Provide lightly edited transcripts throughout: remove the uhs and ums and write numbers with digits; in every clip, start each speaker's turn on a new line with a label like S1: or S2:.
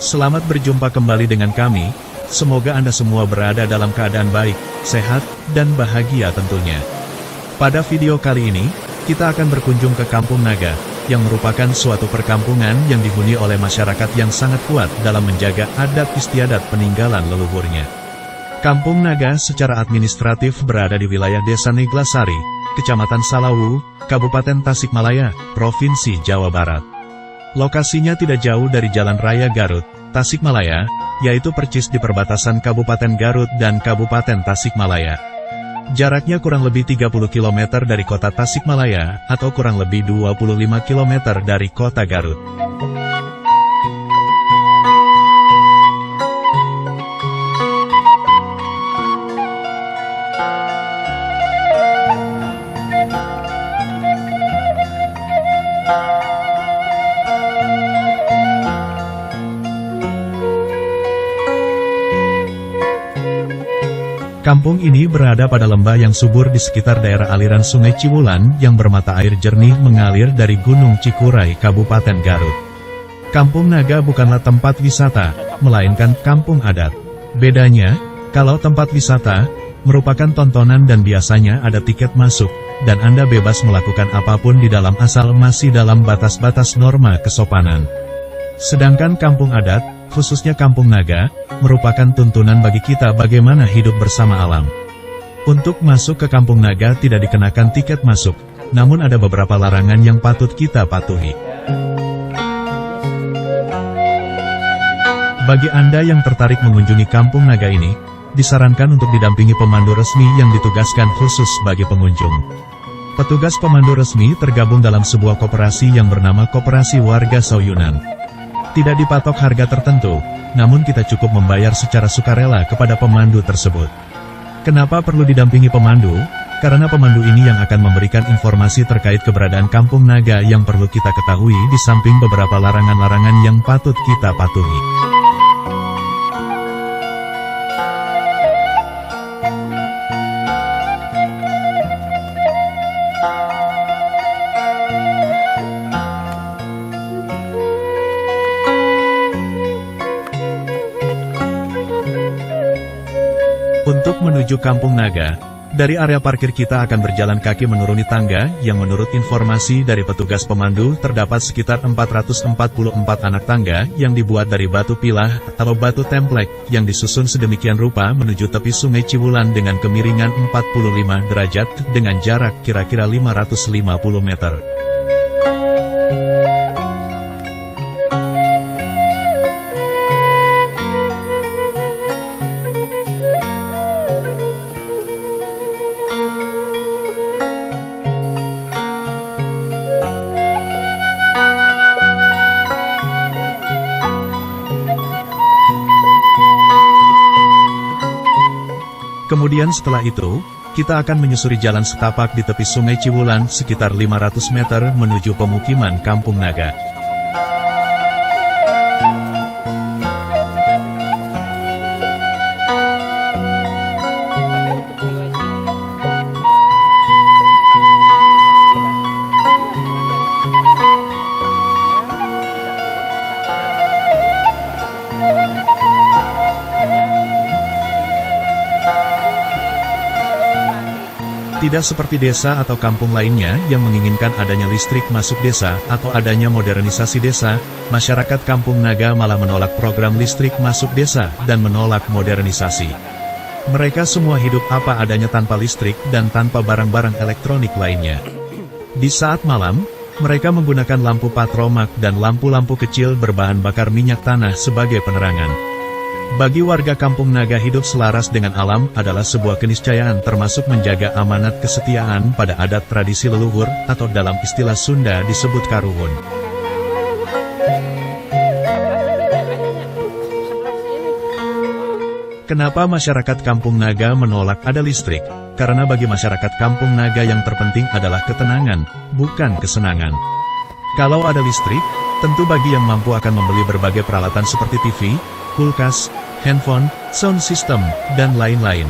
S1: Selamat berjumpa kembali dengan kami, semoga Anda semua berada dalam keadaan baik, sehat, dan bahagia tentunya. Pada video kali ini, kita akan berkunjung ke Kampung Naga, yang merupakan suatu perkampungan yang dihuni oleh masyarakat yang sangat kuat dalam menjaga adat istiadat peninggalan leluhurnya. Kampung Naga secara administratif berada di wilayah Desa Neglasari, Kecamatan Salawu, Kabupaten Tasikmalaya, Provinsi Jawa Barat. Lokasinya tidak jauh dari Jalan Raya Garut, Tasikmalaya, yaitu percis di perbatasan Kabupaten Garut dan Kabupaten Tasikmalaya. Jaraknya kurang lebih 30 km dari kota Tasikmalaya, atau kurang lebih 25 km dari kota Garut. Kampung ini berada pada lembah yang subur di sekitar daerah aliran Sungai Ciwulan yang bermata air jernih mengalir dari Gunung Cikuray, Kabupaten Garut. Kampung Naga bukanlah tempat wisata, melainkan kampung adat. Bedanya, kalau tempat wisata, merupakan tontonan dan biasanya ada tiket masuk, dan Anda bebas melakukan apapun di dalam asal masih dalam batas-batas norma kesopanan. Sedangkan kampung adat, khususnya Kampung Naga, merupakan tuntunan bagi kita bagaimana hidup bersama alam. Untuk masuk ke Kampung Naga tidak dikenakan tiket masuk, namun ada beberapa larangan yang patut kita patuhi. Bagi Anda yang tertarik mengunjungi Kampung Naga ini, disarankan untuk didampingi pemandu resmi yang ditugaskan khusus bagi pengunjung. Petugas pemandu resmi tergabung dalam sebuah koperasi yang bernama Koperasi Warga Sauyunan. Tidak dipatok harga tertentu, namun kita cukup membayar secara sukarela kepada pemandu tersebut. Kenapa perlu didampingi pemandu? Karena pemandu ini yang akan memberikan informasi terkait keberadaan Kampung Naga yang perlu kita ketahui di samping beberapa larangan-larangan yang patut kita patuhi. Untuk menuju Kampung Naga, dari area parkir kita akan berjalan kaki menuruni tangga yang menurut informasi dari petugas pemandu terdapat sekitar 444 anak tangga yang dibuat dari batu pilah atau batu templek yang disusun sedemikian rupa menuju tepi Sungai Ciwulan dengan kemiringan 45 derajat dengan jarak kira-kira 550 meter. Kemudian setelah itu, kita akan menyusuri jalan setapak di tepi Sungai Ciwulan sekitar 500 meter menuju pemukiman Kampung Naga. Tidak seperti desa atau kampung lainnya yang menginginkan adanya listrik masuk desa atau adanya modernisasi desa, masyarakat Kampung Naga malah menolak program listrik masuk desa dan menolak modernisasi. Mereka semua hidup apa adanya tanpa listrik dan tanpa barang-barang elektronik lainnya. Di saat malam, mereka menggunakan lampu patromak dan lampu-lampu kecil berbahan bakar minyak tanah sebagai penerangan. Bagi warga Kampung Naga hidup selaras dengan alam adalah sebuah keniscayaan termasuk menjaga amanat kesetiaan pada adat tradisi leluhur atau dalam istilah Sunda disebut karuhun. Kenapa masyarakat Kampung Naga menolak ada listrik? Karena bagi masyarakat Kampung Naga yang terpenting adalah ketenangan, bukan kesenangan. Kalau ada listrik, tentu bagi yang mampu akan membeli berbagai peralatan seperti TV, kulkas, handphone, sound system, dan lain-lain.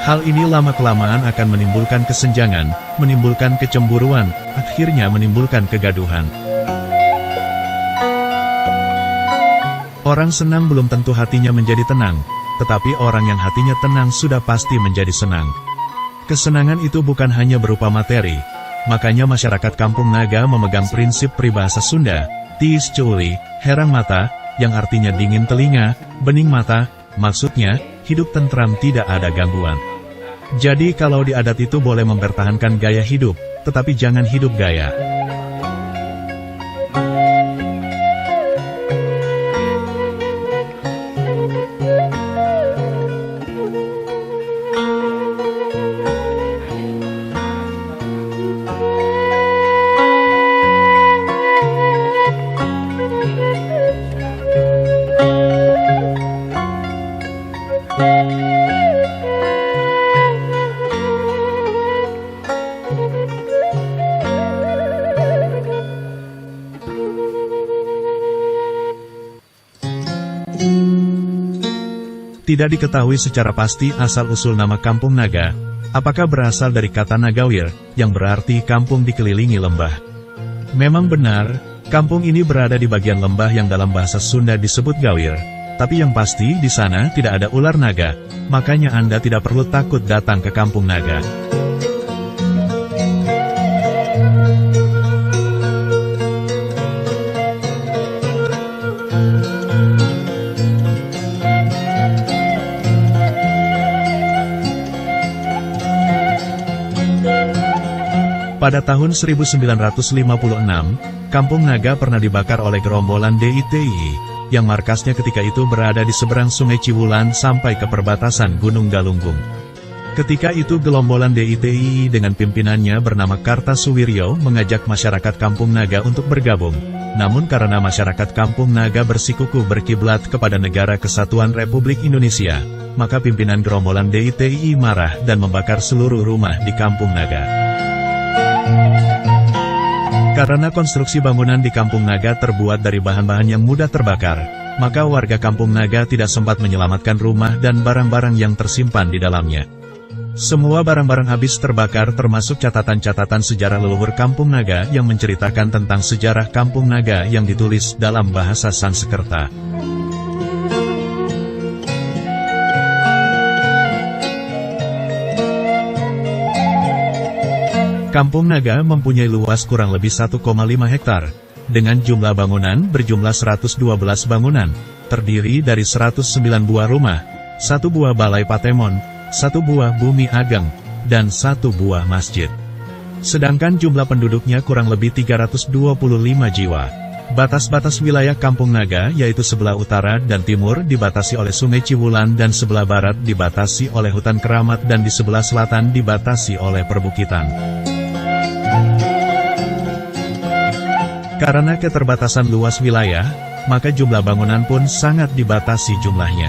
S1: Hal ini lama-kelamaan akan menimbulkan kesenjangan, menimbulkan kecemburuan, akhirnya menimbulkan kegaduhan. Orang senang belum tentu hatinya menjadi tenang, tetapi orang yang hatinya tenang sudah pasti menjadi senang. Kesenangan itu bukan hanya berupa materi, makanya masyarakat Kampung Naga memegang prinsip peribahasa Sunda, Tiis Ceuli, Herang Mata, yang artinya dingin telinga, bening mata, maksudnya, hidup tentram tidak ada gangguan. Jadi kalau di adat itu boleh mempertahankan gaya hidup, tetapi jangan hidup gaya. Tidak diketahui secara pasti asal-usul nama Kampung Naga, apakah berasal dari kata Nagawir, yang berarti kampung dikelilingi lembah. Memang benar, kampung ini berada di bagian lembah yang dalam bahasa Sunda disebut Gawir, tapi yang pasti di sana tidak ada ular naga, makanya Anda tidak perlu takut datang ke Kampung Naga. Pada tahun 1956, Kampung Naga pernah dibakar oleh gerombolan DITI, yang markasnya ketika itu berada di seberang Sungai Ciwulan sampai ke perbatasan Gunung Galunggung. Ketika itu gerombolan DITI dengan pimpinannya bernama Kartasuwiryo mengajak masyarakat Kampung Naga untuk bergabung. Namun karena masyarakat Kampung Naga bersikukuh berkiblat kepada Negara Kesatuan Republik Indonesia, maka pimpinan gerombolan DITI marah dan membakar seluruh rumah di Kampung Naga. Karena konstruksi bangunan di Kampung Naga terbuat dari bahan-bahan yang mudah terbakar, maka warga Kampung Naga tidak sempat menyelamatkan rumah dan barang-barang yang tersimpan di dalamnya. Semua barang-barang habis terbakar termasuk catatan-catatan sejarah leluhur Kampung Naga yang menceritakan tentang sejarah Kampung Naga yang ditulis dalam bahasa Sanskerta. Kampung Naga mempunyai luas kurang lebih 1,5 hektar, dengan jumlah bangunan berjumlah 112 bangunan, terdiri dari 109 buah rumah, 1 buah balai patemon, 1 buah bumi ageng, dan 1 buah masjid. Sedangkan jumlah penduduknya kurang lebih 325 jiwa. Batas-batas wilayah Kampung Naga yaitu sebelah utara dan timur dibatasi oleh Sungai Ciwulan dan sebelah barat dibatasi oleh hutan keramat dan di sebelah selatan dibatasi oleh perbukitan. Karena keterbatasan luas wilayah, maka jumlah bangunan pun sangat dibatasi jumlahnya.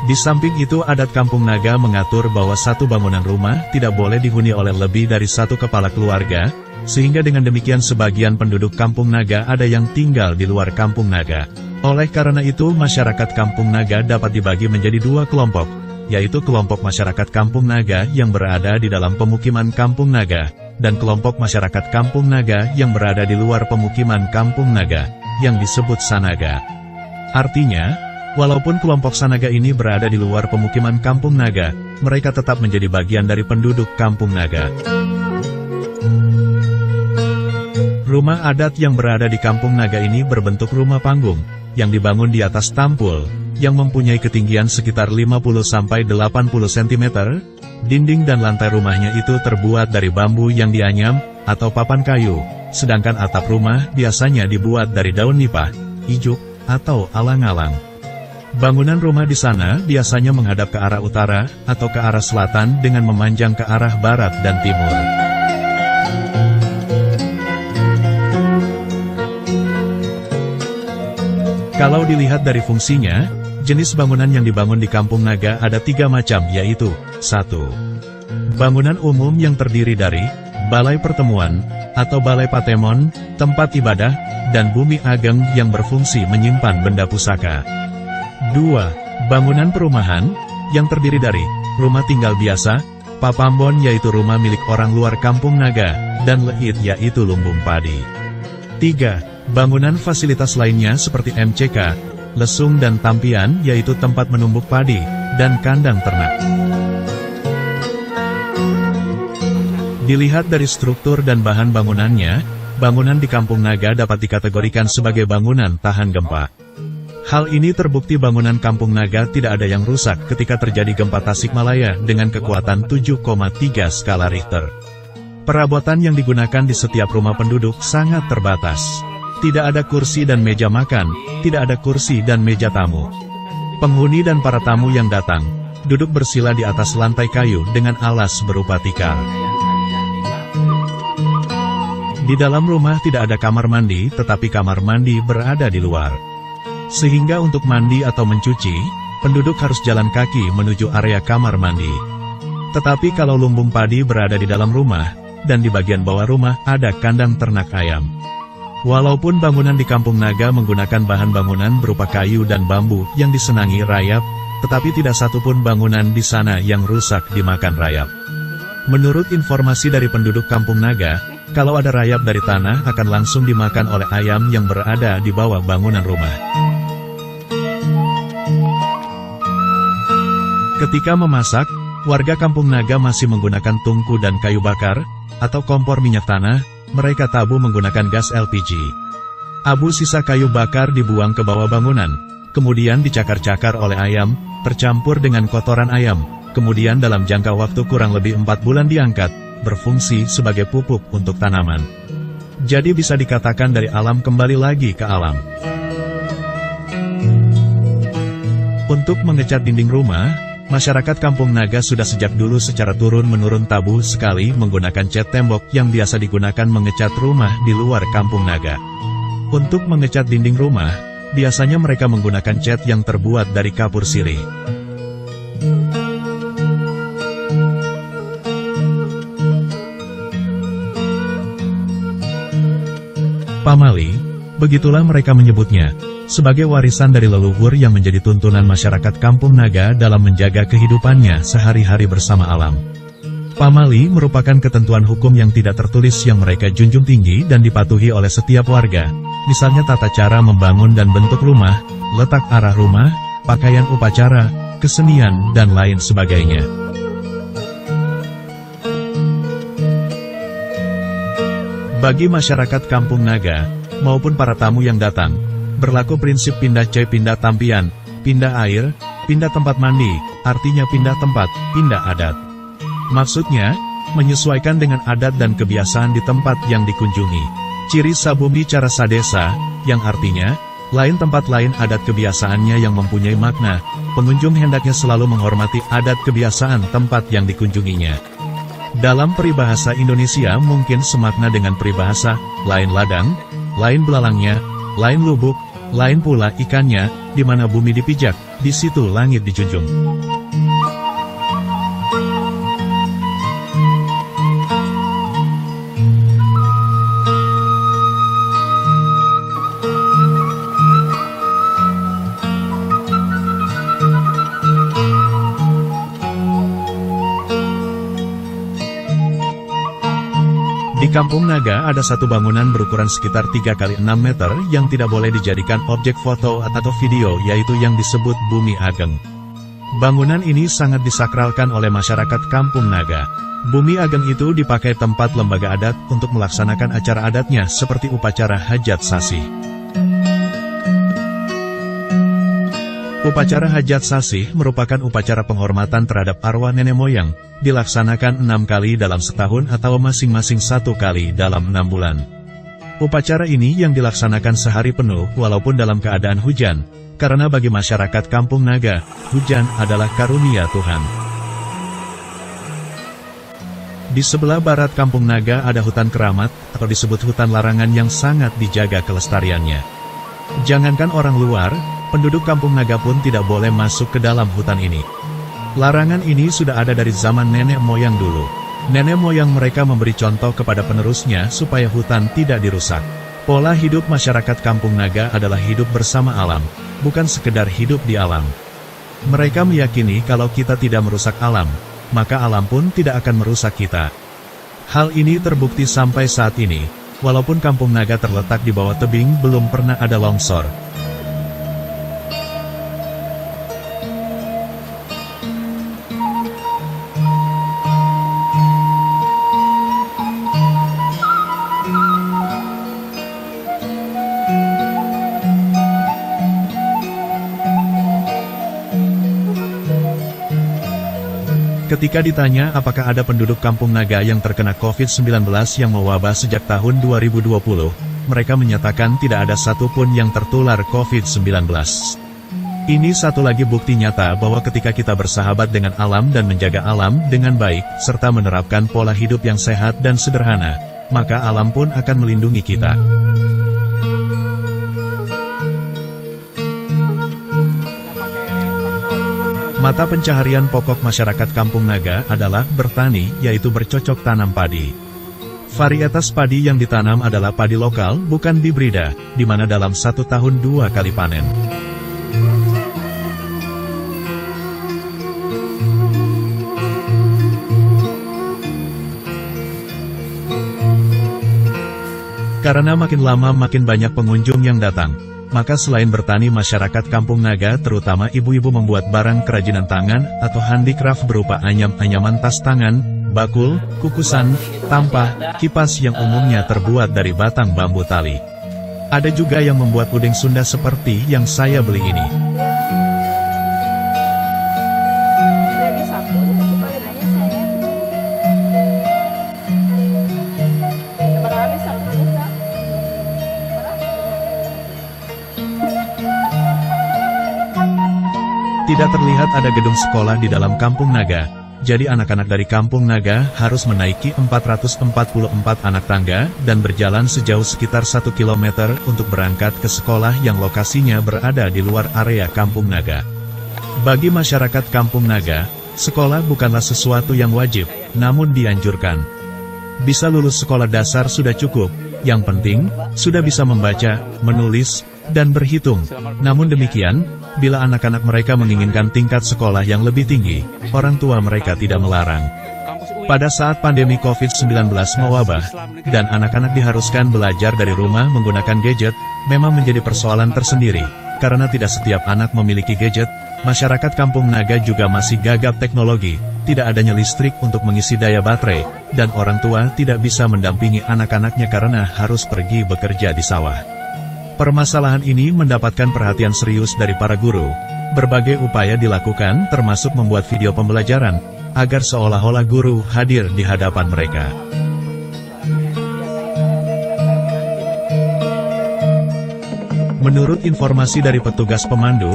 S1: Di samping itu adat Kampung Naga mengatur bahwa satu bangunan rumah tidak boleh dihuni oleh lebih dari satu kepala keluarga, sehingga dengan demikian sebagian penduduk Kampung Naga ada yang tinggal di luar Kampung Naga. Oleh karena itu masyarakat Kampung Naga dapat dibagi menjadi 2 kelompok, yaitu kelompok masyarakat Kampung Naga yang berada di dalam pemukiman Kampung Naga, dan kelompok masyarakat Kampung Naga yang berada di luar pemukiman Kampung Naga, yang disebut Sanaga. Artinya, walaupun kelompok Sanaga ini berada di luar pemukiman Kampung Naga, mereka tetap menjadi bagian dari penduduk Kampung Naga. Rumah adat yang berada di Kampung Naga ini berbentuk rumah panggung, yang dibangun di atas tampul, yang mempunyai ketinggian sekitar 50–80 cm, dinding dan lantai rumahnya itu terbuat dari bambu yang dianyam, atau papan kayu, sedangkan atap rumah biasanya dibuat dari daun nipah, ijuk, atau alang-alang. Bangunan rumah di sana biasanya menghadap ke arah utara, atau ke arah selatan dengan memanjang ke arah barat dan timur. Kalau dilihat dari fungsinya, jenis bangunan yang dibangun di Kampung Naga ada 3 macam yaitu 1. Bangunan umum yang terdiri dari balai pertemuan, atau balai patemon, tempat ibadah, dan bumi ageng yang berfungsi menyimpan benda pusaka. 2. Bangunan perumahan, yang terdiri dari rumah tinggal biasa, papambon yaitu rumah milik orang luar Kampung Naga, dan leit yaitu lumbung padi. 3. Bangunan fasilitas lainnya seperti MCK, lesung dan tampian yaitu tempat menumbuk padi, dan kandang ternak. Dilihat dari struktur dan bahan bangunannya, bangunan di Kampung Naga dapat dikategorikan sebagai bangunan tahan gempa. Hal ini terbukti bangunan Kampung Naga tidak ada yang rusak ketika terjadi gempa Tasikmalaya dengan kekuatan 7,3 skala Richter. Perabotan yang digunakan di setiap rumah penduduk sangat terbatas. Tidak ada kursi dan meja makan, tidak ada kursi dan meja tamu. Penghuni dan para tamu yang datang, duduk bersila di atas lantai kayu dengan alas berupa tikar. Di dalam rumah tidak ada kamar mandi, tetapi kamar mandi berada di luar. Sehingga untuk mandi atau mencuci, penduduk harus jalan kaki menuju area kamar mandi. Tetapi kalau lumbung padi berada di dalam rumah, dan di bagian bawah rumah ada kandang ternak ayam. Walaupun bangunan di Kampung Naga menggunakan bahan bangunan berupa kayu dan bambu yang disenangi rayap, tetapi tidak satupun bangunan di sana yang rusak dimakan rayap. Menurut informasi dari penduduk Kampung Naga, kalau ada rayap dari tanah akan langsung dimakan oleh ayam yang berada di bawah bangunan rumah. Ketika memasak, warga Kampung Naga masih menggunakan tungku dan kayu bakar, atau kompor minyak tanah, mereka tabu menggunakan gas LPG. Abu sisa kayu bakar dibuang ke bawah bangunan, kemudian dicakar-cakar oleh ayam, tercampur dengan kotoran ayam, kemudian dalam jangka waktu kurang lebih 4 bulan diangkat, berfungsi sebagai pupuk untuk tanaman. Jadi bisa dikatakan dari alam kembali lagi ke alam. Untuk mengecat dinding rumah, masyarakat Kampung Naga sudah sejak dulu secara turun-menurun tabu sekali menggunakan cat tembok yang biasa digunakan mengecat rumah di luar Kampung Naga. Untuk mengecat dinding rumah, biasanya mereka menggunakan cat yang terbuat dari kapur sirih. Pamali, begitulah mereka menyebutnya, sebagai warisan dari leluhur yang menjadi tuntunan masyarakat Kampung Naga dalam menjaga kehidupannya sehari-hari bersama alam. Pamali merupakan ketentuan hukum yang tidak tertulis yang mereka junjung tinggi dan dipatuhi oleh setiap warga, misalnya tata cara membangun dan bentuk rumah, letak arah rumah, pakaian upacara, kesenian, dan lain sebagainya. Bagi masyarakat Kampung Naga, maupun para tamu yang datang, berlaku prinsip pindah cai pindah tampian, pindah air, pindah tempat mandi, artinya pindah tempat, pindah adat. Maksudnya, menyesuaikan dengan adat dan kebiasaan di tempat yang dikunjungi. Ciri sabumi cara sadesa, yang artinya, lain tempat lain adat kebiasaannya yang mempunyai makna, pengunjung hendaknya selalu menghormati adat kebiasaan tempat yang dikunjunginya. Dalam peribahasa Indonesia mungkin semakna dengan peribahasa, lain ladang, lain belalangnya, lain lubuk, lain pula ikannya, di mana bumi dipijak, di situ langit dijunjung. Di Kampung Naga ada satu bangunan berukuran sekitar 3x6 meter yang tidak boleh dijadikan objek foto atau video, yaitu yang disebut Bumi Ageng. Bangunan ini sangat disakralkan oleh masyarakat Kampung Naga. Bumi Ageng itu dipakai tempat lembaga adat untuk melaksanakan acara adatnya seperti upacara hajat sasih. Upacara hajat sasih merupakan upacara penghormatan terhadap arwah nenek moyang, dilaksanakan 6 kali dalam setahun atau masing-masing 1 kali dalam 6 bulan. Upacara ini yang dilaksanakan sehari penuh walaupun dalam keadaan hujan, karena bagi masyarakat Kampung Naga, hujan adalah karunia Tuhan. Di sebelah barat Kampung Naga ada hutan keramat, atau disebut hutan larangan yang sangat dijaga kelestariannya. Jangankan orang luar, penduduk Kampung Naga pun tidak boleh masuk ke dalam hutan ini. Larangan ini sudah ada dari zaman nenek moyang dulu. Nenek moyang mereka memberi contoh kepada penerusnya supaya hutan tidak dirusak. Pola hidup masyarakat Kampung Naga adalah hidup bersama alam, bukan sekedar hidup di alam. Mereka meyakini kalau kita tidak merusak alam, maka alam pun tidak akan merusak kita. Hal ini terbukti sampai saat ini, walaupun Kampung Naga terletak di bawah tebing belum pernah ada longsor. Ketika ditanya apakah ada penduduk Kampung Naga yang terkena COVID-19 yang mewabah sejak tahun 2020, mereka menyatakan tidak ada satupun yang tertular COVID-19. Ini satu lagi bukti nyata bahwa ketika kita bersahabat dengan alam dan menjaga alam dengan baik, serta menerapkan pola hidup yang sehat dan sederhana, maka alam pun akan melindungi kita. Mata pencaharian pokok masyarakat Kampung Naga adalah bertani, yaitu bercocok tanam padi. Varietas padi yang ditanam adalah padi lokal, bukan hibrida, di mana dalam 1 tahun 2 kali panen. Karena makin lama makin banyak pengunjung yang datang, maka selain bertani, masyarakat Kampung Naga terutama ibu-ibu membuat barang kerajinan tangan atau handicraft berupa anyam-anyaman tas tangan, bakul, kukusan, tampah, kipas yang umumnya terbuat dari batang bambu tali. Ada juga yang membuat puding Sunda seperti yang saya beli ini. Tidak terlihat ada gedung sekolah di dalam Kampung Naga, jadi anak-anak dari Kampung Naga harus menaiki 444 anak tangga dan berjalan sejauh sekitar 1 km untuk berangkat ke sekolah yang lokasinya berada di luar area Kampung Naga. Bagi masyarakat Kampung Naga, sekolah bukanlah sesuatu yang wajib, namun dianjurkan. Bisa lulus sekolah dasar sudah cukup, yang penting, sudah bisa membaca, menulis, dan berhitung. Namun demikian, bila anak-anak mereka menginginkan tingkat sekolah yang lebih tinggi, orang tua mereka tidak melarang. Pada saat pandemi COVID-19 mewabah, dan anak-anak diharuskan belajar dari rumah menggunakan gadget, memang menjadi persoalan tersendiri. Karena tidak setiap anak memiliki gadget, masyarakat Kampung Naga juga masih gagap teknologi, tidak adanya listrik untuk mengisi daya baterai, dan orang tua tidak bisa mendampingi anak-anaknya karena harus pergi bekerja di sawah. Permasalahan ini mendapatkan perhatian serius dari para guru. Berbagai upaya dilakukan termasuk membuat video pembelajaran, agar seolah-olah guru hadir di hadapan mereka. Menurut informasi dari petugas pemandu,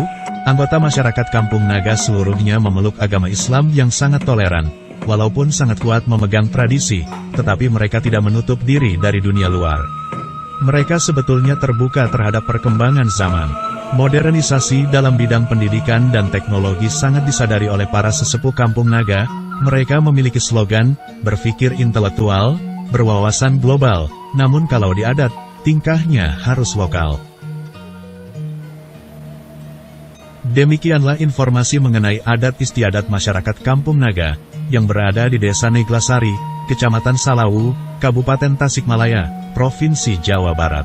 S1: anggota masyarakat Kampung Naga seluruhnya memeluk agama Islam yang sangat toleran, walaupun sangat kuat memegang tradisi, tetapi mereka tidak menutup diri dari dunia luar. Mereka sebetulnya terbuka terhadap perkembangan zaman. Modernisasi dalam bidang pendidikan dan teknologi sangat disadari oleh para sesepuh Kampung Naga. Mereka memiliki slogan, berpikir intelektual, berwawasan global, namun kalau di adat, tingkahnya harus lokal. Demikianlah informasi mengenai adat istiadat masyarakat Kampung Naga, yang berada di Desa Neglasari, Kecamatan Salawu, Kabupaten Tasikmalaya, Provinsi Jawa Barat.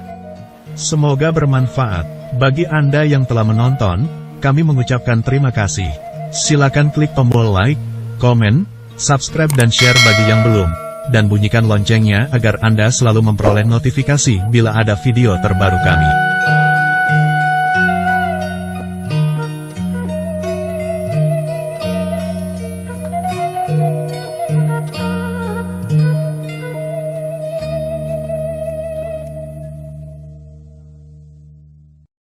S1: Semoga bermanfaat. Bagi Anda yang telah menonton, kami mengucapkan terima kasih. Silakan klik tombol like, komen, subscribe dan share bagi yang belum, dan bunyikan loncengnya agar Anda selalu memperoleh notifikasi bila ada video terbaru kami.